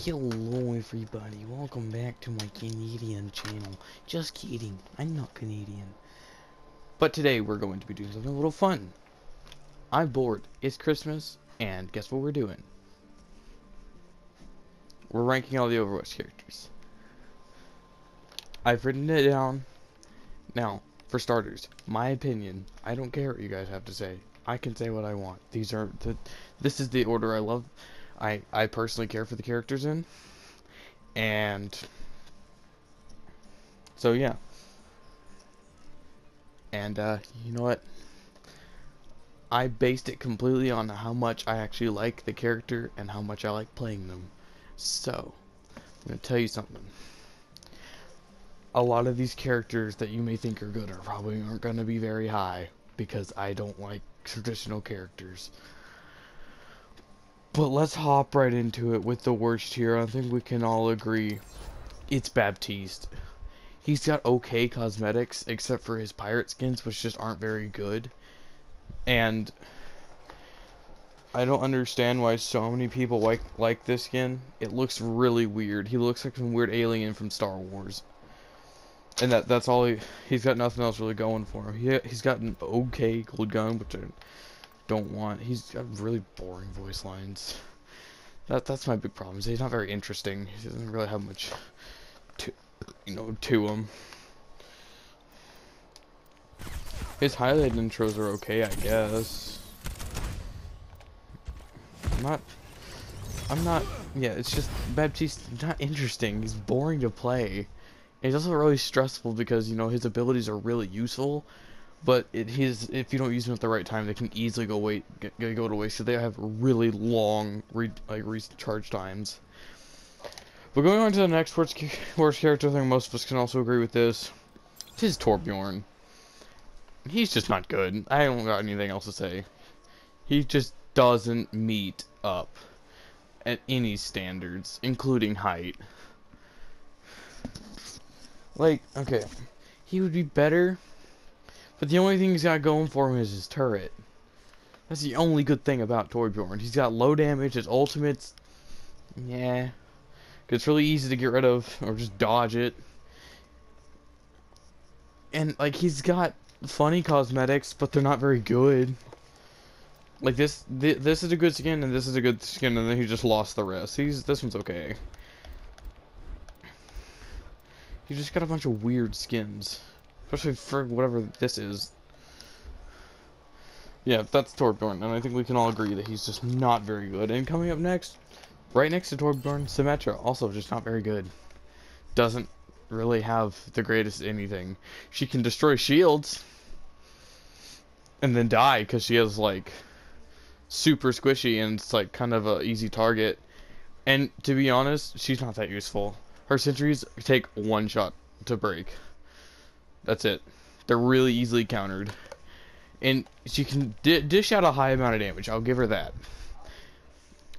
Hello everybody, welcome back to my Canadian channel. Just kidding, I'm not Canadian. But today we're going to be doing something a little fun. I'm bored, it's Christmas, and guess what we're doing? We're ranking all the Overwatch characters. I've written it down. Now, for starters, my opinion, I don't care what you guys have to say. I can say what I want. This is the order I love. I personally care for the characters in, and so yeah. And you know what? I based it completely on how much I actually like the character and how much I like playing them. So, I'm gonna tell you something. A lot of these characters that you may think are good probably aren't gonna be very high because I don't like traditional characters. But let's hop right into it with the worst here. I think we can all agree it's Baptiste. He's got okay cosmetics, except for his pirate skins, which just aren't very good. And I don't understand why so many people like this skin. It looks really weird. He looks like some weird alien from Star Wars. And that's all he's got nothing else really going for him. He's got an okay gold gun, which I don't want. He's got really boring voice lines. That's my big problem. He's not very interesting. He doesn't really have much to him. His highlight intros are okay, I guess. I'm not. Yeah, it's just Baptiste not interesting. He's boring to play. It's also really stressful because his abilities are really useful. But if you don't use them at the right time, they can easily go to waste. So they have really long recharge times. But going on to the next worst character, I think most of us can also agree with this. It is Torbjorn. He's just not good. I don't got anything else to say. He just doesn't meet up at any standards, including height. Like, okay, he would be better. But the only thing he's got going for him is his turret. That's the only good thing about Torbjorn. He's got low damage, his ultimate's... yeah. It's really easy to get rid of, or just dodge it. And, like, he's got funny cosmetics, but they're not very good. Like, this is a good skin, and this is a good skin, and then he just lost the rest. This one's okay. He just got a bunch of weird skins. Especially for whatever this is. Yeah, that's Torbjorn, and I think we can all agree that he's just not very good. And coming up next, right next to Torbjorn, Symmetra, also just not very good. Doesn't really have the greatest anything. She can destroy shields, and then die, because she is, like, super squishy, and it's, like, kind of a easy target. And, to be honest, she's not that useful. Her sentries take one shot to break. That's it. They're really easily countered. And she can dish out a high amount of damage. I'll give her that.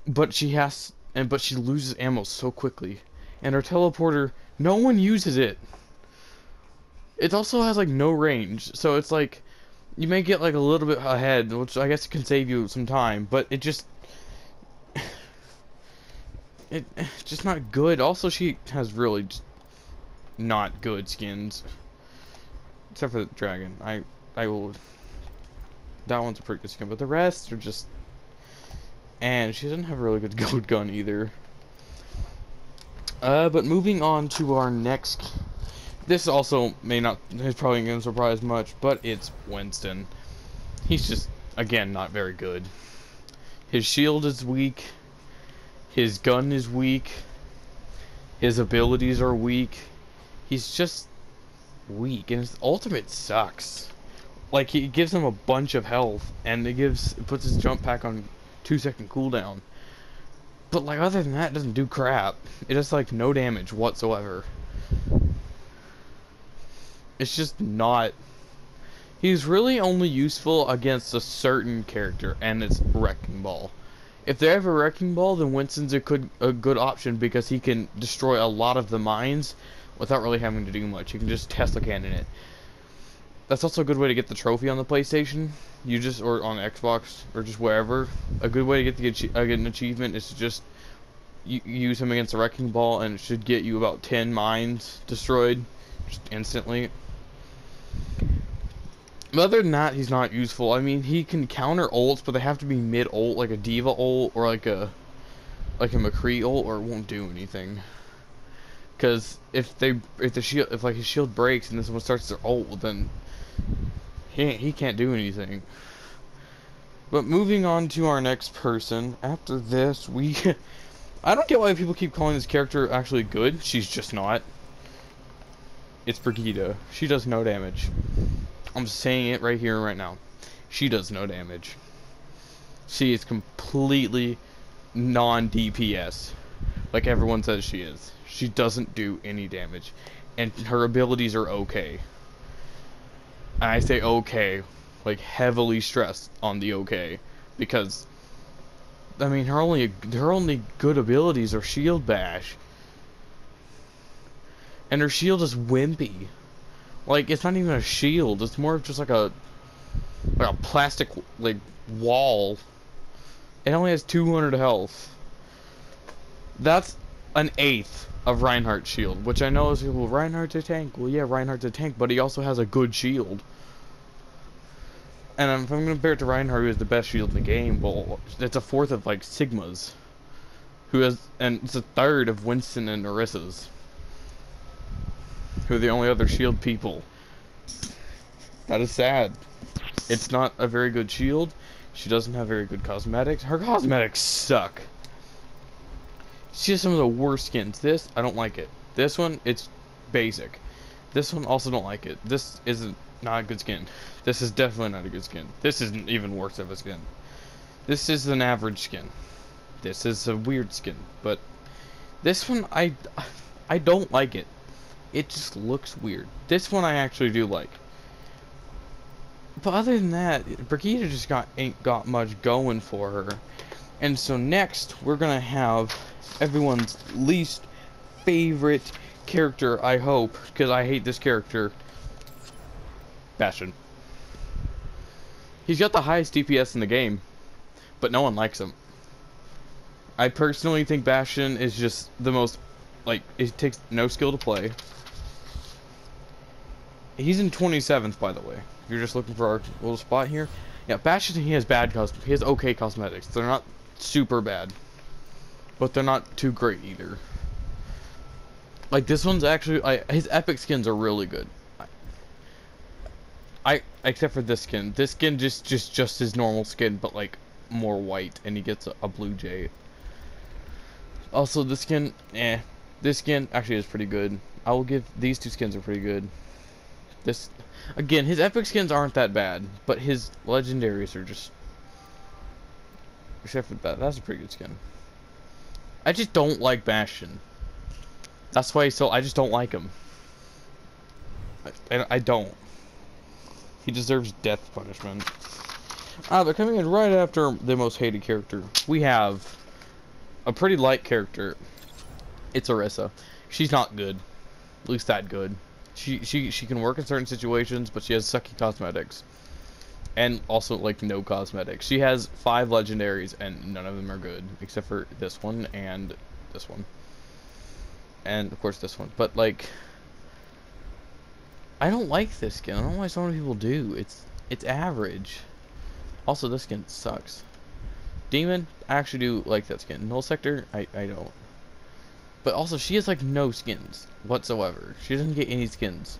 But she loses ammo so quickly. And her teleporter, no one uses it. It also has, like, no range. So it's like, you may get, like, a little bit ahead, which I guess can save you some time. But it just... it's just not good. Also, she has really just not good skins. Except for the dragon. I will... that one's a pretty good skin, but the rest are just... and she doesn't have a really good gold gun either. But moving on to our next... this also is probably going to surprise much, but it's Winston. He's just, again, not very good. His shield is weak. His gun is weak. His abilities are weak. He's just weak, and his ultimate sucks. Like, he gives him a bunch of health, and it puts his jump pack on 2-second cooldown. But, like, other than that, it doesn't do crap. It does, like, no damage whatsoever. It's just not... he's really only useful against a certain character, and it's Wrecking Ball. If they have a Wrecking Ball, then Winston's a good option, because he can destroy a lot of the mines without really having to do much. You can just Tesla cannon it. That's also a good way to get the trophy on the PlayStation. Or on Xbox, or just wherever. A good way to get an achievement is to just use him against a wrecking ball, and it should get you about 10 mines destroyed just instantly. But other than that, he's not useful. I mean, he can counter ults, but they have to be mid ult, like a diva ult or like a McCree ult, or it won't do anything. Because if like his shield breaks and this one starts their ult, then he can't do anything. But moving on to our next person, after this, I don't get why people keep calling this character actually good. She's just not. It's Brigitte. She does no damage. I'm saying it right here and right now. She does no damage. She is completely non-DPS, like everyone says she is. She doesn't do any damage, and her abilities are okay. And I say okay, like heavily stressed on the okay, because I mean her only good abilities are shield bash, and her shield is wimpy. Like, it's not even a shield, it's more of just like a plastic like wall. It only has 200 health. That's an eighth of Reinhardt's shield, which I know is, well, Reinhardt's a tank. Well, yeah, Reinhardt's a tank, but he also has a good shield. And if I'm going to compare it to Reinhardt, who has the best shield in the game, well, it's a fourth of, like, Sigma's. And it's a third of Winston and Orissa's, who are the only other shield people. That is sad. It's not a very good shield. She doesn't have very good cosmetics. Her cosmetics suck. She has some of the worst skins. This, I don't like it. This one, it's basic. This one, also don't like it. This isn't not a good skin. This is definitely not a good skin. This isn't even worse of a skin. This is an average skin. This is a weird skin. But this one, I don't like it. It just looks weird. This one I actually do like. But other than that, Brigitte just ain't got much going for her. And so next, we're gonna have everyone's least favorite character, I hope, because I hate this character, Bastion. He's got the highest DPS in the game, but no one likes him. I personally think Bastion is just the most, like, it takes no skill to play. He's in 27th, by the way. If you're just looking for our little spot here. Yeah, Bastion, he has he has okay cosmetics. They're not super bad, but they're not too great either. Like, this one's actually, his epic skins are really good. Except for this skin. This skin just his normal skin, but like more white, and he gets a blue jay. Also, this skin, this skin actually is pretty good. I will give, these two skins are pretty good. This, again, his epic skins aren't that bad, but his legendaries are just, except for that, that's a pretty good skin. I just don't like Bastion. That's why I just don't like him. I don't. He deserves death punishment. But coming in right after the most hated character, we have a pretty light character. It's Orisa. She's not good. At least that good. She can work in certain situations, but she has sucky cosmetics. And also, like, no cosmetics. She has 5 legendaries, and none of them are good. Except for this one, and this one. And, of course, this one. But, like, I don't like this skin. I don't know why so many people do. It's average. Also, this skin sucks. Demon, I actually do like that skin. Null Sector, I don't. But also, she has, like, no skins whatsoever. She doesn't get any skins.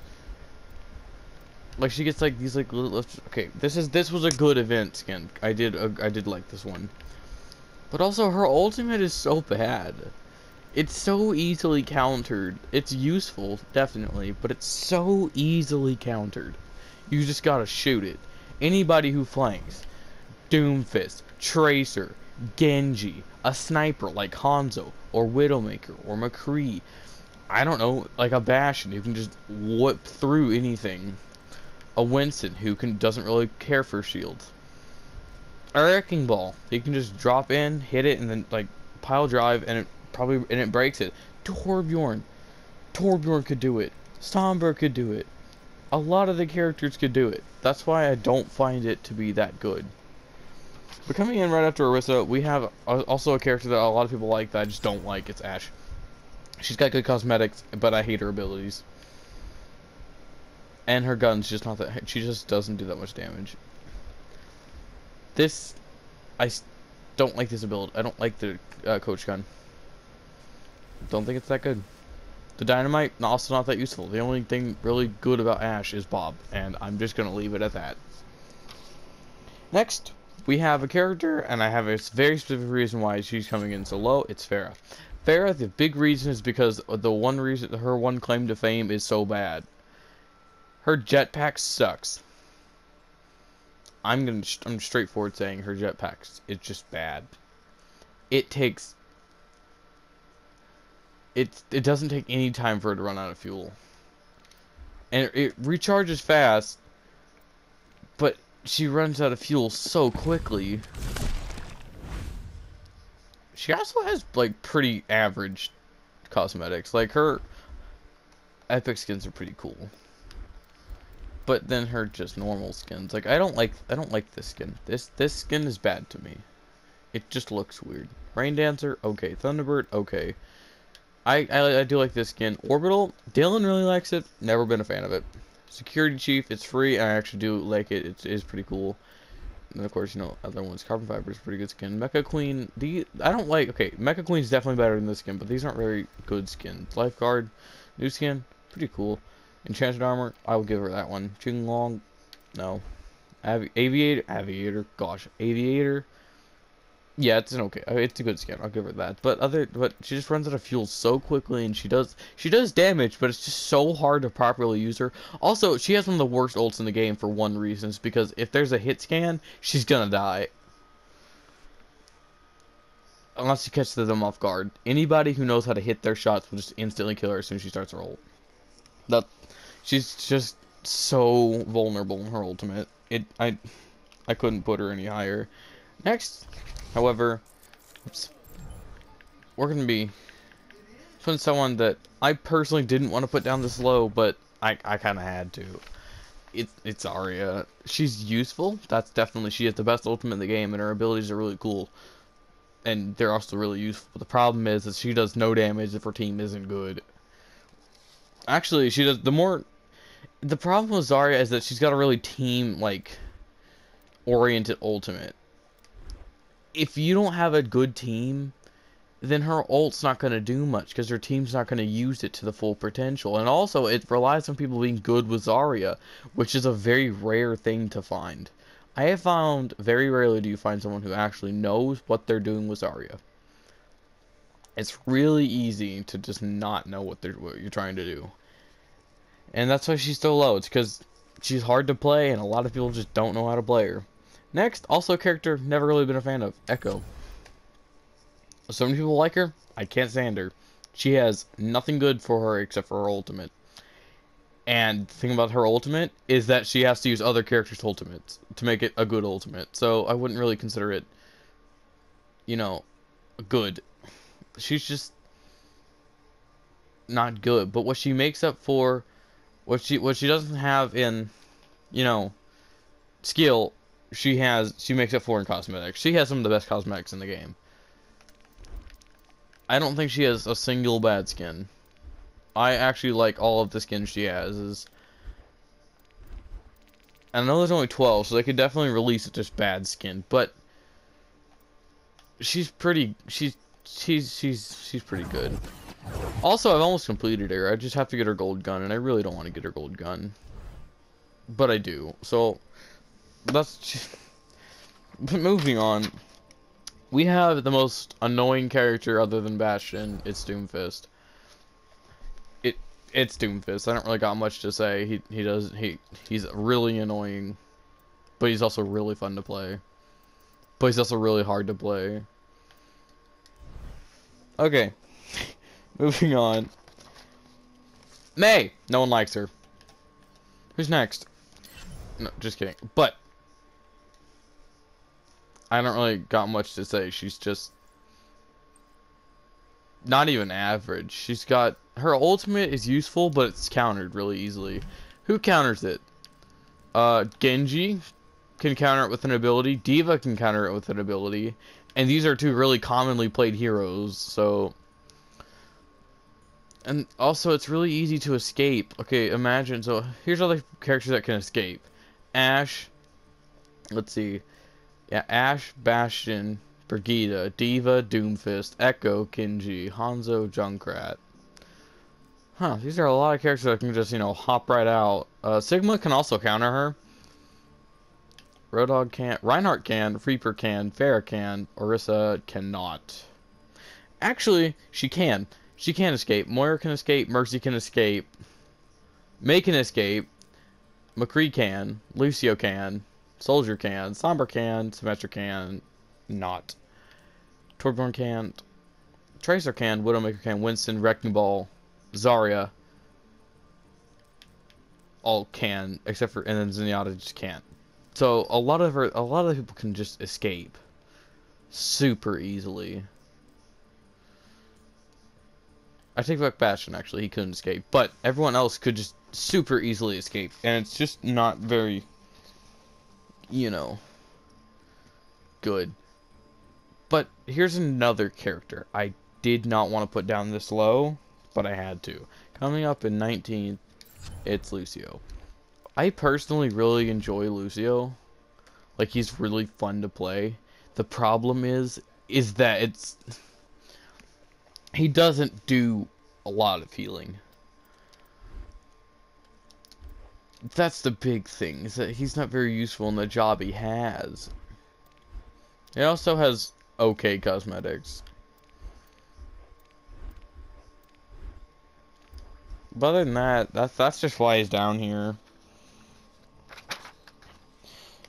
Like, she gets, like, these, like, little... Okay, this was a good event skin. I did like this one. But also, her ultimate is so bad. It's so easily countered. It's useful, definitely, but it's so easily countered. You just gotta shoot it. Anybody who flanks, Doomfist, Tracer, Genji, a sniper like Hanzo, or Widowmaker, or McCree, I don't know, like a Bastion who can just whip through anything, a Winston who doesn't really care for shields, a Wrecking Ball, he can just drop in, hit it, and then like pile drive, and it breaks it. Torbjorn could do it. Sombra could do it. A lot of the characters could do it. That's why I don't find it to be that good. But coming in right after Orisa, we have also a character that a lot of people like that I just don't like. It's Ashe. She's got good cosmetics, but I hate her abilities. And her gun's just not that... She just doesn't do that much damage. This... I don't like this ability. I don't like the coach gun. Don't think it's that good. The dynamite, also not that useful. The only thing really good about Ashe is Bob. And I'm just going to leave it at that. Next, we have a character, and I have a very specific reason why she's coming in so low. It's Pharah. Pharah, the big reason is because the one reason, her one claim to fame is so bad. Her jetpack sucks. I'm straightforward saying her jetpack is just bad. It takes... It doesn't take any time for her to run out of fuel. And it recharges fast, but she runs out of fuel so quickly. She also has, like, pretty average cosmetics. Like, her epic skins are pretty cool. But then her just normal skins. Like, I don't like this skin. This skin is bad to me. It just looks weird. Rain Dancer, okay. Thunderbird, okay. I do like this skin. Orbital, Dylan really likes it. Never been a fan of it. Security Chief, it's free. I actually do like it. It is pretty cool. And of course, you know, other ones. Carbon Fiber is pretty good skin. Mecha Queen, I don't like... Okay, Mecha Queen is definitely better than this skin, but these aren't very good skins. Lifeguard, new skin, pretty cool. Enchanted Armor, I will give her that one. Jinglong, no. Aviator, gosh. Aviator, yeah, it's an okay. It's a good skin. I'll give her that. But she just runs out of fuel so quickly, and she does damage, but it's just so hard to properly use her. Also, she has one of the worst ults in the game for one reason, is because if there's a hit scan, she's gonna die. Unless you catch them off guard. Anybody who knows how to hit their shots will just instantly kill her as soon as she starts her ult. She's just so vulnerable in her ultimate. I couldn't put her any higher. Next, however, we're going to be putting someone that I personally didn't want to put down this low, but I kind of had to. It's Arya. She's useful. That's definitely... She has the best ultimate in the game, and her abilities are really cool. And they're also really useful. The problem is that she does no damage if her team isn't good. Actually, she does... The problem with Zarya is that she's got a really team, like, oriented ultimate. If you don't have a good team, then her ult's not going to do much, because her team's not going to use it to the full potential. And also, it relies on people being good with Zarya, which is a very rare thing to find. I have found, very rarely do you find someone who actually knows what they're doing with Zarya. It's really easy to just not know what you're trying to do. And that's why she's so low. It's because she's hard to play, and a lot of people just don't know how to play her. Next, also a character never really been a fan of, Echo. So many people like her, I can't stand her. She has nothing good for her except for her ultimate. And the thing about her ultimate is that she has to use other characters' ultimates to make it a good ultimate. So I wouldn't really consider it, you know, good. She's just not good. But what she makes up for... What she doesn't have in, you know, skill, she makes up for in cosmetics. She has some of the best cosmetics in the game. I don't think she has a single bad skin. I actually like all of the skins she has. I know there's only 12, so they could definitely release a just bad skin, but she's pretty pretty good. Also, I've almost completed her. I just have to get her gold gun, and I really don't want to get her gold gun. But I do. So, that's just... But moving on. We have the most annoying character other than Bastion. It's Doomfist. It's Doomfist. I don't really got much to say. He's really annoying. But he's also really fun to play. But he's also really hard to play. Okay. Moving on. May! No one likes her. Who's next? No, just kidding. But I don't really got much to say. She's just not even average. She's got... Her ultimate is useful, but it's countered really easily. Who counters it? Genji? can counter it with an ability. D.Va can counter it with an ability. And these are two really commonly played heroes, so... And also, it's really easy to escape. Okay, imagine, so here's other characters that can escape. Ashe, let's see. Yeah, Ashe, Bastion, Brigitte, D.Va, Doomfist, Echo, Kenji, Hanzo, Junkrat. Huh, these are a lot of characters that can just, you know, hop right out. Sigma can also counter her. Roadhog can't, Reinhardt can, Reaper can, Pharah can, Orisa cannot. Actually, she can. She can escape. Moira can escape, Mercy can escape. Mei can escape. McCree can, Lucio can, Soldier can, Sombra can, Symmetra can, not. Torbjorn can't. Tracer can, Widowmaker can, Winston, Wrecking Ball, Zarya, all can, except for, and then Zenyatta just can't. So a lot of people can just escape super easily. I take back Bastion, actually, he couldn't escape, but everyone else could just super easily escape, and it's just not very, you know, good. But here's another character I did not want to put down this low, but I had to. Coming up in 19th, it's Lucio. I personally really enjoy Lucio. Like, he's really fun to play. The problem is that he doesn't do a lot of healing. That's the big thing, is that he's not very useful in the job he has. He also has okay cosmetics. But other than that, that's just why he's down here.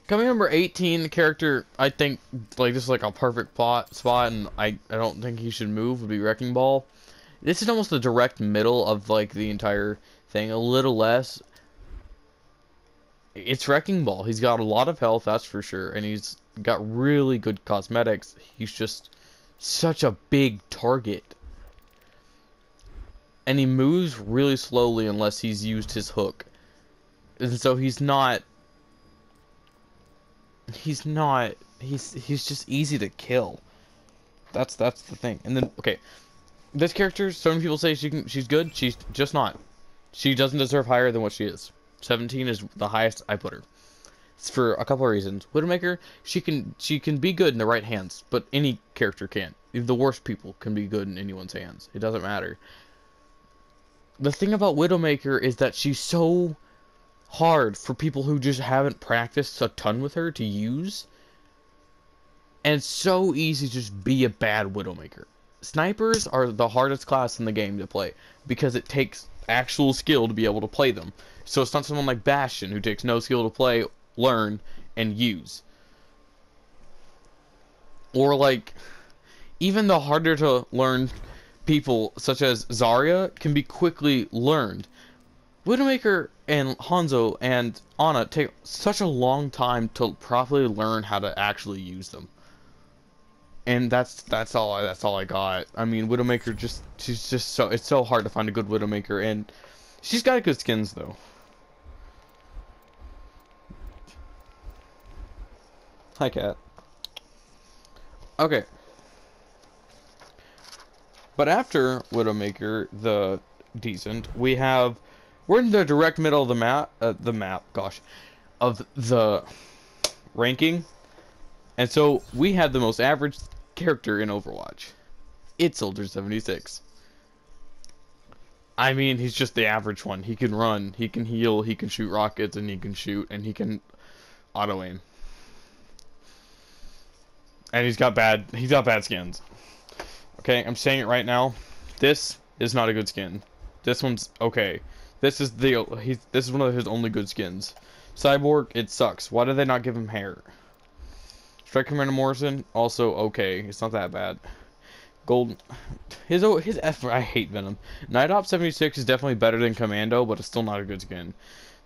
Coming number 18, the character, I think, like, this is like a perfect spot, and I don't think he should move, would be Wrecking Ball. This is almost the direct middle of, like, the entire thing, a little less. It's Wrecking Ball. He's got a lot of health, that's for sure, and he's got really good cosmetics. He's just such a big target. And he moves really slowly unless he's used his hook. And so he's just easy to kill. That's the thing. And then, okay, this character, some people say she's good. She's just not. She doesn't deserve higher than what she is. 17 is the highest I put her. It's for a couple of reasons. Widowmaker, she can be good in the right hands, but any character can. Even the worst people can be good in anyone's hands. It doesn't matter. The thing about Widowmaker is that she's so hard for people who just haven't practiced a ton with her to use. And it's so easy to just be a bad Widowmaker. Snipers are the hardest class in the game to play because it takes actual skill to be able to play them. So it's not someone like Bastion who takes no skill to play, learn, and use. Or like, even the harder to learn people such as Zarya can be quickly learned. Widowmaker and Hanzo and Ana take such a long time to properly learn how to actually use them. And that's all I got. I mean, Widowmaker it's so hard to find a good Widowmaker, and she's got good skins though. Hi, cat. Okay. But after Widowmaker, the decent, we're in the direct middle of of the ranking. And so we have the most average character in Overwatch. It's Soldier 76. I mean, he's just the average one. He can run, he can heal, he can shoot rockets, and he can shoot, and he can auto aim. And he's got bad skins. Okay, I'm saying it right now. This is not a good skin. This one's okay. This is one of his only good skins. Cyborg, it sucks. Why did they not give him hair? Strike Commander Morrison, also okay. It's not that bad. Golden, his I hate Venom. Night Op 76 is definitely better than Commando, but it's still not a good skin.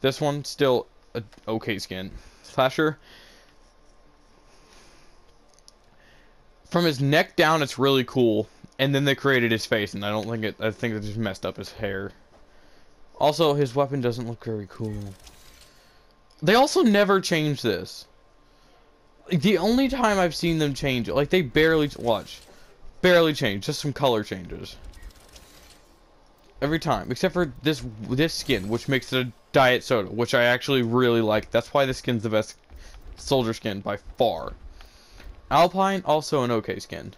This one still a okay skin. Slasher. From his neck down, it's really cool, and then they created his face, and I think they just messed up his hair. Also, his weapon doesn't look very cool. They also never changed this. The only time I've seen them change it, like they barely change, just some color changes. Every time, except for this skin, which makes it a diet soda, which I actually really like. That's why this skin's the best soldier skin by far. Alpine, also an okay skin.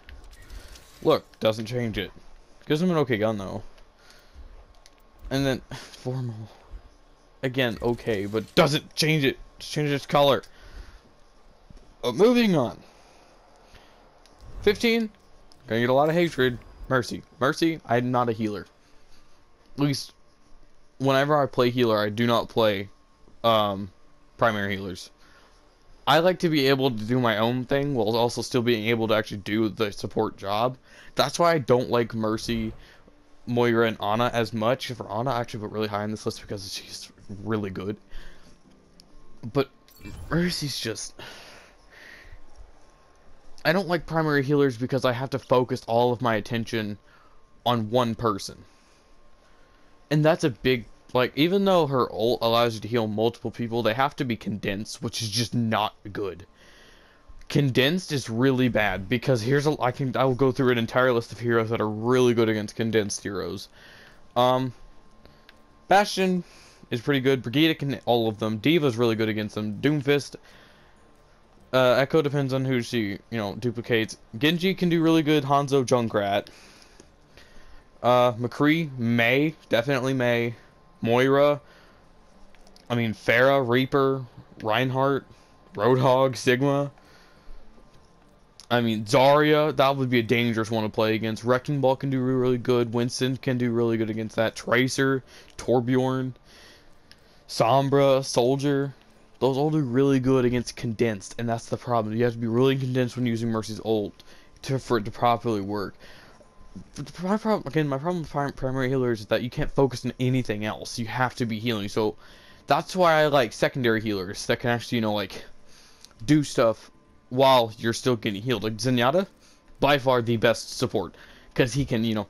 Look, doesn't change it. Gives him an okay gun though. And then formal, again okay, but doesn't change it. Just change its color. Moving on. 15, gonna get a lot of hatred. Mercy. Mercy, I'm not a healer. At least, whenever I play healer, I do not play primary healers. I like to be able to do my own thing while also still being able to actually do the support job. That's why I don't like Mercy, Moira, and Ana as much. For Ana, I actually put really high on this list because she's really good. But Mercy's just... I don't like primary healers because I have to focus all of my attention on one person. And that's a big, like, even though her ult allows you to heal multiple people, they have to be condensed, which is just not good. Condensed is really bad because I will go through an entire list of heroes that are really good against condensed heroes. Bastion is pretty good. Brigitte can all of them. Diva's really good against them. Doomfist. Echo depends on who she, duplicates. Genji can do really good. Hanzo, Junkrat. McCree, Mei, definitely Mei. Moira. I mean, Pharah, Reaper, Reinhardt, Roadhog, Sigma. I mean, Zarya, that would be a dangerous one to play against. Wrecking Ball can do really good. Winston can do really good against that. Tracer, Torbjorn, Sombra, Soldier. Those all do really good against condensed, and that's the problem. You have to be really condensed when using Mercy's ult for it to properly work. My problem with primary healers is that you can't focus on anything else. You have to be healing. So that's why I like secondary healers that can actually, do stuff while you're still getting healed. Like Zenyatta, by far the best support, because he can,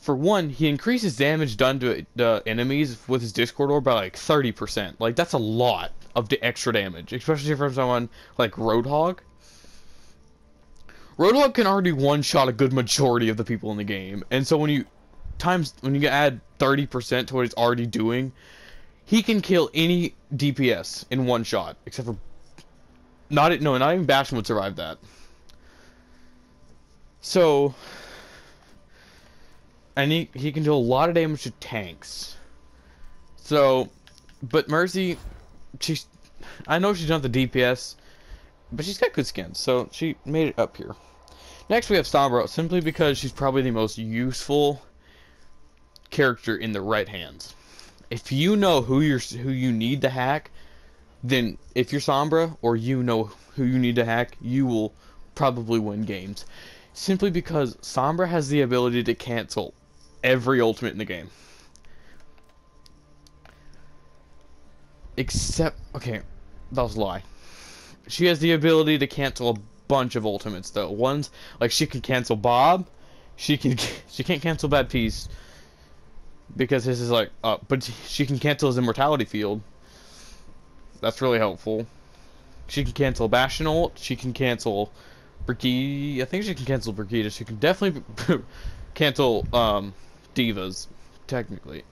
for one, he increases damage done to enemies with his Discord orb by like 30%. Like, that's a lot of the extra damage, especially from someone like Roadhog. Roadhog can already one-shot a good majority of the people in the game, and so when you add 30% to what he's already doing, he can kill any DPS in one shot, except for not even Bastion would survive that. So, and he can do a lot of damage to tanks. So, but Mercy, I know she's not the DPS, but she's got good skin, so she made it up here. Next we have Sombra, simply because she's probably the most useful character in the right hands. If you know who you need to hack, then if you're Sombra, or you know who you need to hack, you will probably win games. Simply because Sombra has the ability to cancel every ultimate in the game. Except, okay, that was a lie. She has the ability to cancel a bunch of ultimates though. Ones like she can cancel Bob, she can't cancel Bad Piece because his is like but she can cancel his immortality field. That's really helpful. She can cancel Bastion ult, she can cancel Brigitte. I think she can cancel Brigitte. She can definitely cancel Divas technically.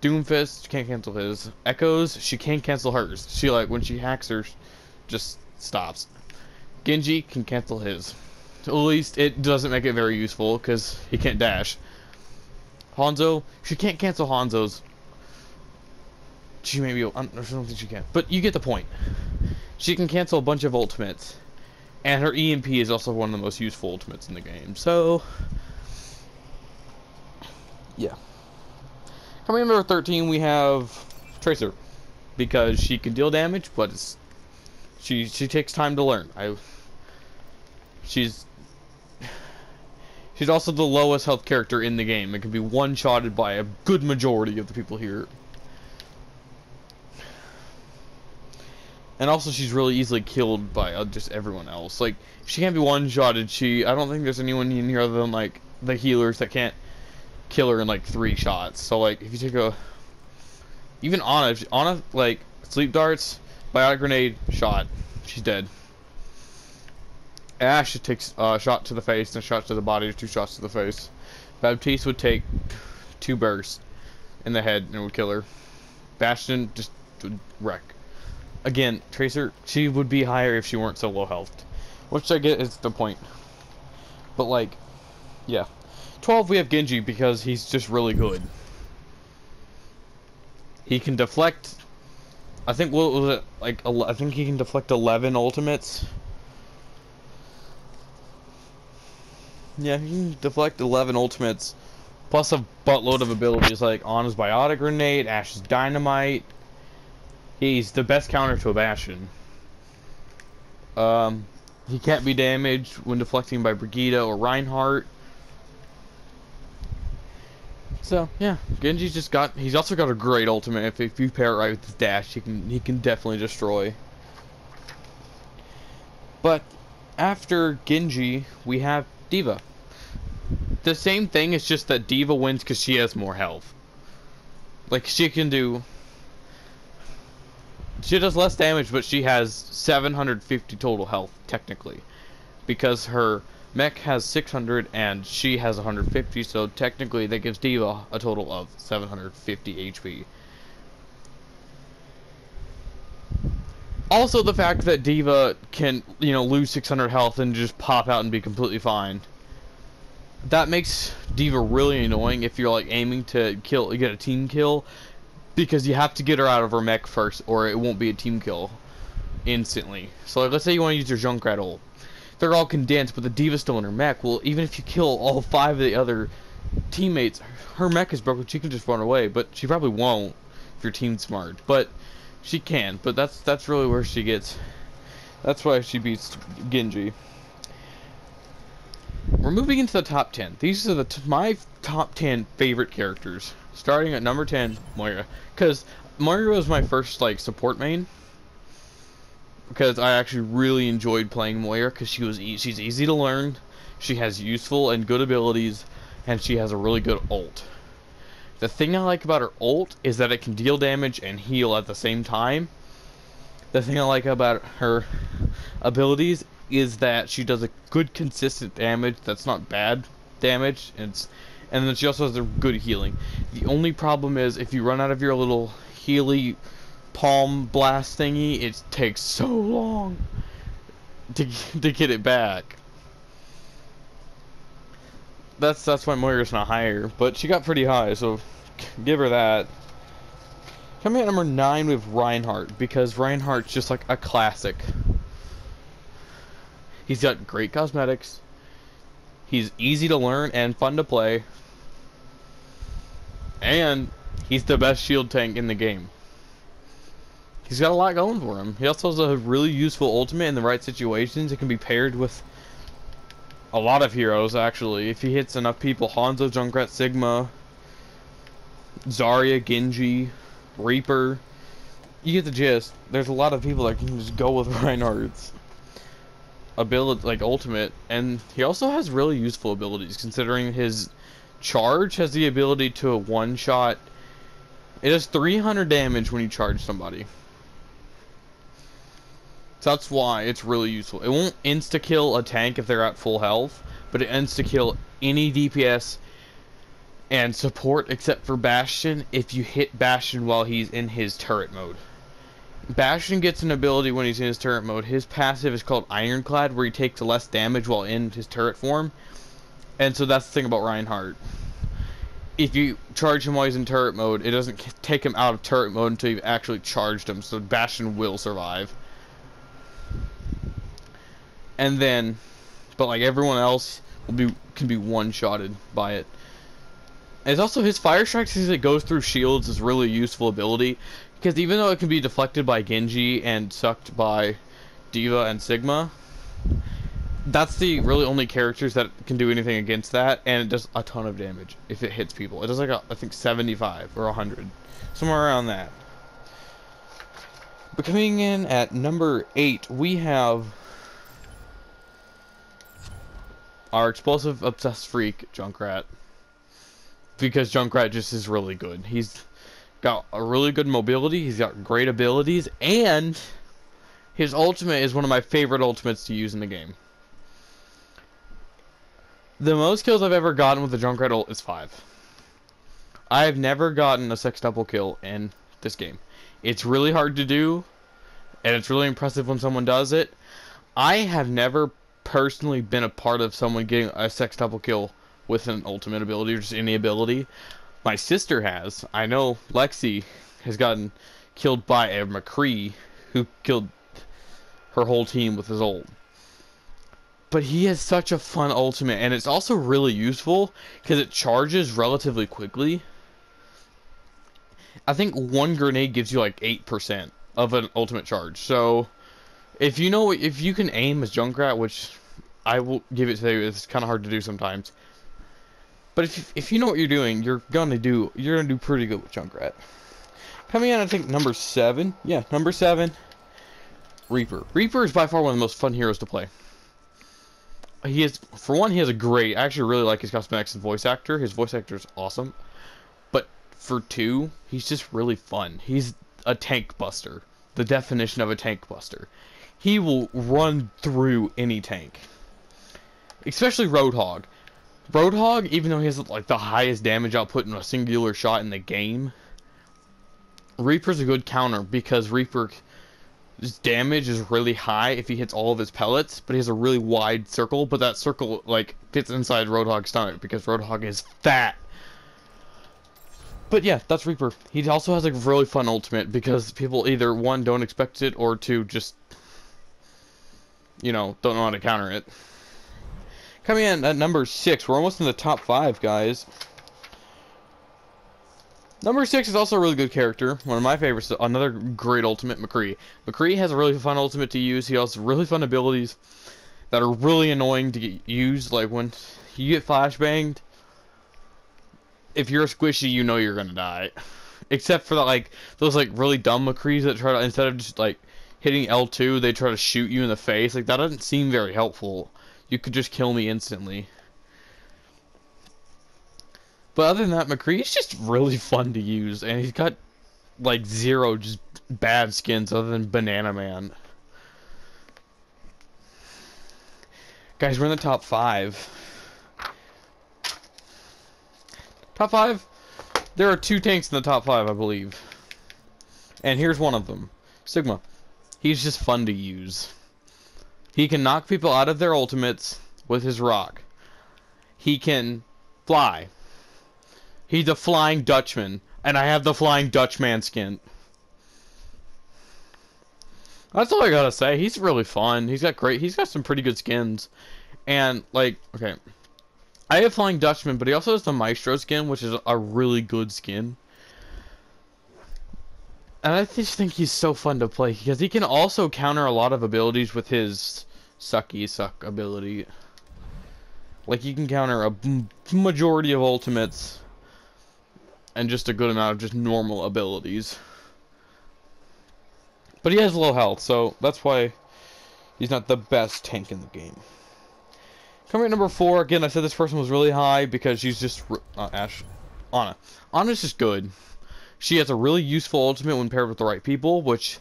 Doomfist, she can't cancel his. Echoes, she can't cancel hers. She when she hacks her, just stops. Genji can cancel his. At least it doesn't make it very useful because he can't dash. Hanzo, she can't cancel Hanzo's. She may be. I don't think she can, but you get the point. She can cancel a bunch of ultimates, and her EMP is also one of the most useful ultimates in the game. So, yeah. Coming in number 13, we have Tracer, because she can deal damage, but she takes time to learn. She's also the lowest health character in the game. It can be one-shotted by a good majority of the people here. And also, she's really easily killed by just everyone else. Like, she can't be one-shotted. I don't think there's anyone in here other than, like, the healers that can't kill her in, like, 3 shots. So, like, if you take even Ana, like, sleep darts, biotic grenade, shot. She's dead. Ash takes a shot to the face and a shot to the body, 2 shots to the face. Baptiste would take 2 bursts in the head and it would kill her. Bastion just would wreck. Again, Tracer, she would be higher if she weren't so low health. Which I get is the point. But like, yeah. 12 we have Genji because he's just really good. He can deflect, I think, what was it, like, I think he can deflect 11 ultimates. Yeah, he can deflect 11 ultimates, plus a buttload of abilities like Ana's Biotic Grenade, Ash's Dynamite. He's the best counter to a Bastion. He can't be damaged when deflecting by Brigitte or Reinhardt. So yeah, Genji's just got. He's also got a great ultimate. If you pair it right with his dash, he can definitely destroy. But after Genji, we have D.Va. The same thing. It's just that D.Va wins because she has more health. Like she can do. She does less damage, but she has 750 total health technically, because her mech has 600 and she has 150, so technically that gives D.Va a total of 750 HP. Also the fact that D.Va can, you know, lose 600 health and just pop out and be completely fine. That makes D.Va really annoying if you're like aiming to get a team kill, because you have to get her out of her mech first or it won't be a team kill instantly. So like, let's say you want to use your Junkrat ult. They're all condensed, but the D.Va's still in her mech. Well, even if you kill all 5 of the other teammates, her mech is broken. She can just run away, but she probably won't if your team's smart. But she can. But that's really where she gets. That's why she beats Genji. We're moving into the top 10. These are my top 10 favorite characters. Starting at number 10, Moira, because Moira was my first like support main. Because I actually really enjoyed playing Moira because she's easy to learn, she has useful and good abilities, and she has a really good ult. The thing I like about her ult is that it can deal damage and heal at the same time. The thing I like about her abilities is that she does a good consistent damage that's not bad damage, and then she also has a good healing. The only problem is if you run out of your little healy palm blast thingy, it takes so long to get it back. That's why Moira's not higher, but she got pretty high, so give her that. Coming at number 9 with Reinhardt, because Reinhardt's just like a classic. He's got great cosmetics, he's easy to learn and fun to play, and he's the best shield tank in the game. He's got a lot going for him. He also has a really useful ultimate in the right situations. It can be paired with a lot of heroes, actually. If he hits enough people, Hanzo, Junkrat, Sigma, Zarya, Genji, Reaper. You get the gist. There's a lot of people that can just go with Reinhardt's ability, like ultimate. And he also has really useful abilities, considering his charge has the ability to one-shot. It does 300 damage when you charge somebody. So that's why it's really useful. It won't insta-kill a tank if they're at full health, but it insta-kill any DPS and support except for Bastion if you hit Bastion while he's in his turret mode. Bastion gets an ability when he's in his turret mode. His passive is called Ironclad, where he takes less damage while in his turret form. And so that's the thing about Reinhardt. If you charge him while he's in turret mode, it doesn't take him out of turret mode until you've actually charged him, so Bastion will survive. And then, but like everyone else can be one-shotted by it. And it's also his Fire Strike, since it goes through shields, is really useful ability, because even though it can be deflected by Genji and sucked by D.Va and Sigma, that's the really only characters that can do anything against that, and it does a ton of damage if it hits people. It does like I think 75 or 100, somewhere around that. But coming in at number 8, we have our explosive obsessed freak, Junkrat. Because Junkrat just is really good. He's got a really good mobility, he's got great abilities, and his ultimate is one of my favorite ultimates to use in the game. The most kills I've ever gotten with the Junkrat ult is 5. I have never gotten a sextuple kill in this game. It's really hard to do, and it's really impressive when someone does it. I have never personally been a part of someone getting a sextuple kill with an ultimate ability or just any ability. My sister has. I know Lexi has gotten killed by a McCree who killed her whole team with his ult. But he has such a fun ultimate, and it's also really useful because it charges relatively quickly. I think one grenade gives you like 8% of an ultimate charge. So if you can aim as Junkrat, which I will give it to you, it's kind of hard to do sometimes. But if you know what you're doing, you're gonna do pretty good with Junkrat. Coming in, I think number 7. Yeah, number 7. Reaper. Reaper is by far one of the most fun heroes to play. He has a great. I actually really like his cosmetics and voice actor. His voice actor is awesome. But for 2, he's just really fun. He's a tank buster. The definition of a tank buster. He will run through any tank. Especially Roadhog. Roadhog, even though he has like the highest damage output in a singular shot in the game, Reaper's a good counter because Reaper's damage is really high if he hits all of his pellets, but he has a really wide circle, but that circle like fits inside Roadhog's stomach because Roadhog is fat. But yeah, that's Reaper. He also has a really fun ultimate because people either 1, don't expect it, or 2, just don't know how to counter it. Coming in at number 6, we're almost in the top 5, guys. Number 6 is also a really good character. One of my favorites. Another great ultimate, McCree. McCree has a really fun ultimate to use. He has really fun abilities that are really annoying to get used. Like when you get flashbanged, if you're a squishy, you know you're gonna die. Except for those really dumb McCrees that try to, instead of just hitting L2, they try to shoot you in the face. Like that doesn't seem very helpful. You could just kill me instantly. But other than that, McCree is just really fun to use, and he's got 0 just bad skins other than Banana Man. Guys, we're in the top 5. Top 5? There are 2 tanks in the top 5, I believe. And here's one of them. Sigma. He's just fun to use. He can knock people out of their ultimates with his rock. He can fly. He's a Flying Dutchman, and I have the Flying Dutchman skin. That's all I gotta say. He's really fun. He's got some pretty good skins. And, okay. I have Flying Dutchman, but he also has the Maestro skin, which is a really good skin. And I just think he's so fun to play, because he can also counter a lot of abilities with his sucky suck ability. He can counter a majority of ultimates, and just a good amount of just normal abilities. But he has low health, so that's why he's not the best tank in the game. Coming at number 4, again, I said this person was really high because she's just... Ana. Ana's just good. She has a really useful ultimate when paired with the right people, which...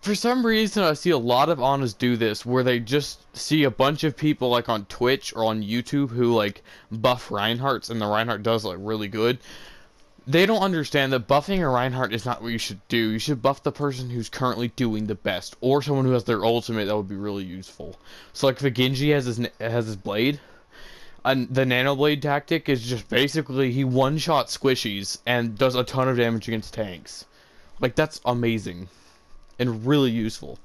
For some reason, I see a lot of Anas do this, where they just see a bunch of people, on Twitch or on YouTube, who, buff Reinhardts, and the Reinhardt does, really good. They don't understand that buffing a Reinhardt is not what you should do. You should buff the person who's currently doing the best, or someone who has their ultimate. That would be really useful. So if a Genji has his blade, and the nano blade tactic is just basically he one-shot squishies and does a ton of damage against tanks. That's amazing and really useful.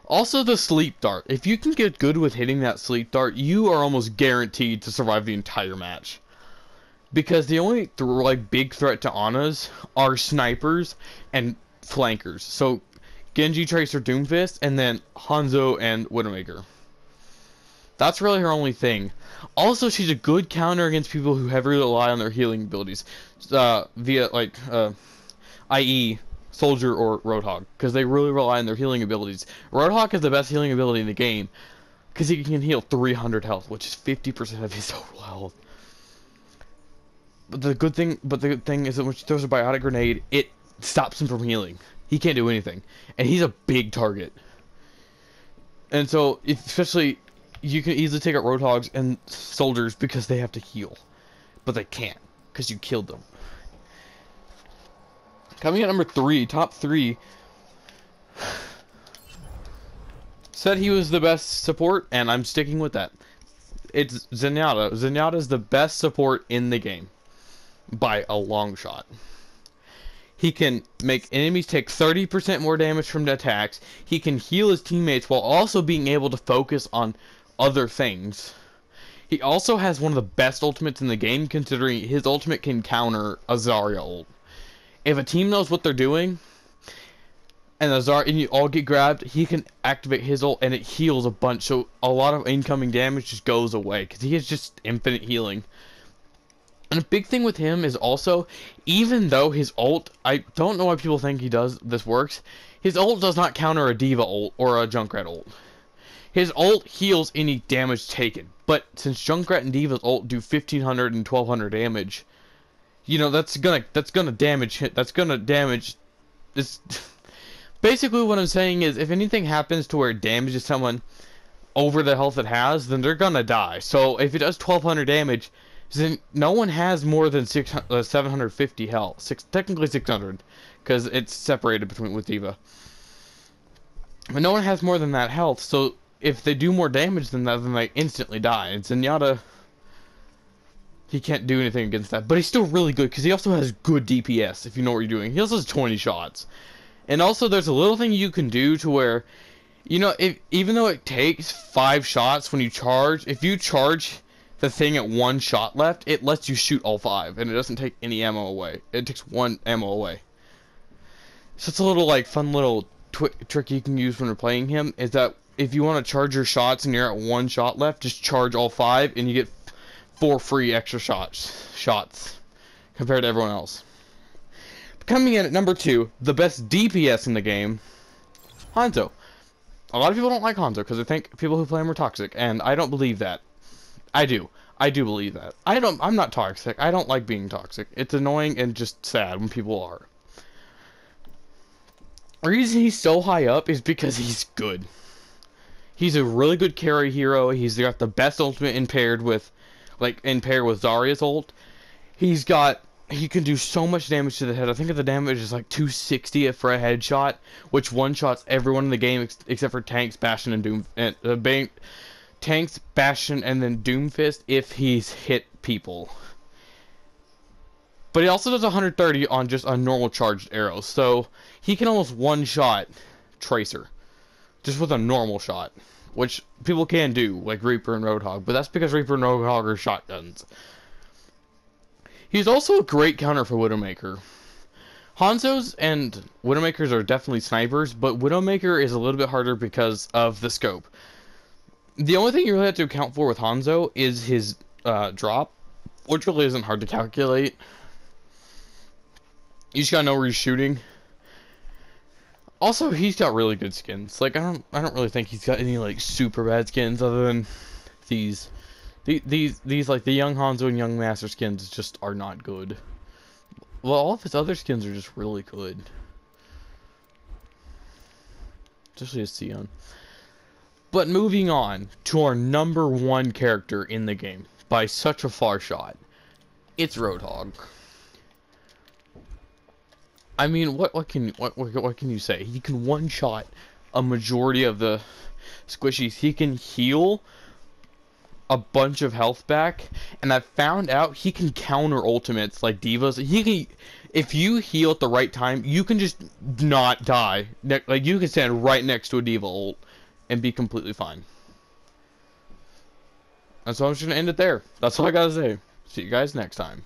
Also the sleep dart. If you can get good with hitting that sleep dart, you are almost guaranteed to survive the entire match. Because the only big threat to Ana's are snipers and flankers. So Genji, Tracer, Doomfist, and then Hanzo and Widowmaker. That's really her only thing. Also, she's a good counter against people who heavily rely on their healing abilities, via i.e. Soldier or Roadhog, because they really rely on their healing abilities. Roadhog has the best healing ability in the game because he can heal 300 health, which is 50% of his total health. But the good thing is that when she throws a biotic grenade, it stops him from healing. He can't do anything, and he's a big target. And so, especially you can easily take out Roadhogs and soldiers because they have to heal. But they can't, because you killed them. Coming at number 3, top 3, said he was the best support, and I'm sticking with that. It's Zenyatta. Zenyatta is the best support in the game. By a long shot. He can make enemies take 30% more damage from the attacks. He can heal his teammates while also being able to focus on other things. He also has one of the best ultimates in the game, considering his ultimate can counter a Zarya ult. If a team knows what they're doing, and you all get grabbed, he can activate his ult and it heals a bunch, so a lot of incoming damage just goes away, because he has just infinite healing. And a big thing with him is also, even though his ult, I don't know why people think this works, his ult does not counter a D.Va ult or a Junkrat ult. His ult heals any damage taken, but since Junkrat and D.Va's ult do 1500 and 1200 damage, you know, that's gonna damage this. Basically what I'm saying is, if anything happens to where it damages someone over the health it has, then they're gonna die. So if it does 1200 damage, then no one has more than 750 health. Technically 600, because it's separated with D.Va. But no one has more than that health, so if they do more damage than that, then they instantly die. And Zenyatta, he can't do anything against that. But he's still really good, because he also has good DPS, if you know what you're doing. He also has 20 shots. And also, there's a little thing you can do to where, you know, even though it takes 5 shots when you charge, if you charge the thing at 1 shot left, it lets you shoot all 5, and it doesn't take any ammo away. It takes 1 ammo away. So it's a little, like, fun little trick you can use when you're playing him, is that if you want to charge your shots and you're at 1 shot left, just charge all 5, and you get 4 free extra shots compared to everyone else. Coming in at number 2, the best DPS in the game, Hanzo. A lot of people don't like Hanzo because they think people who play him are toxic, and I don't believe that. I do believe that. I'm not toxic. I don't like being toxic. It's annoying and just sad when people are. The reason he's so high up is because he's good. He's a really good carry hero. He's got the best ultimate paired with Zarya's ult. He can do so much damage to the head. I think the damage is like 260 for a headshot, which one-shots everyone in the game except for tanks, Bastion, and Tanks, Bastion, and then Doomfist if he's hit people. But he also does 130 on just a normal charged arrow, so he can almost one-shot Tracer just with a normal shot, which people can do, like Reaper and Roadhog, but that's because Reaper and Roadhog are shotguns. He's also a great counter for Widowmaker. Hanzo's and Widowmakers are definitely snipers, but Widowmaker is a little bit harder because of the scope. The only thing you really have to account for with Hanzo is his drop, which really isn't hard to calculate. You just gotta know where you're shooting. Also, he's got really good skins. Like, I don't really think he's got any like super bad skins other than these like the young Hanzo and young Master skins just are not good. Well, all of his other skins are just really good. Especially his Sion. But moving on to our number 1 character in the game by such a far shot, it's Roadhog. I mean, what can you say? He can one-shot a majority of the squishies. He can heal a bunch of health back, and I found out he can counter ultimates like D.Va's. He can, if you heal at the right time, you can just not die. Like, you can stand right next to a D.Va ult and be completely fine. And so I'm just gonna end it there. That's all I gotta say. See you guys next time.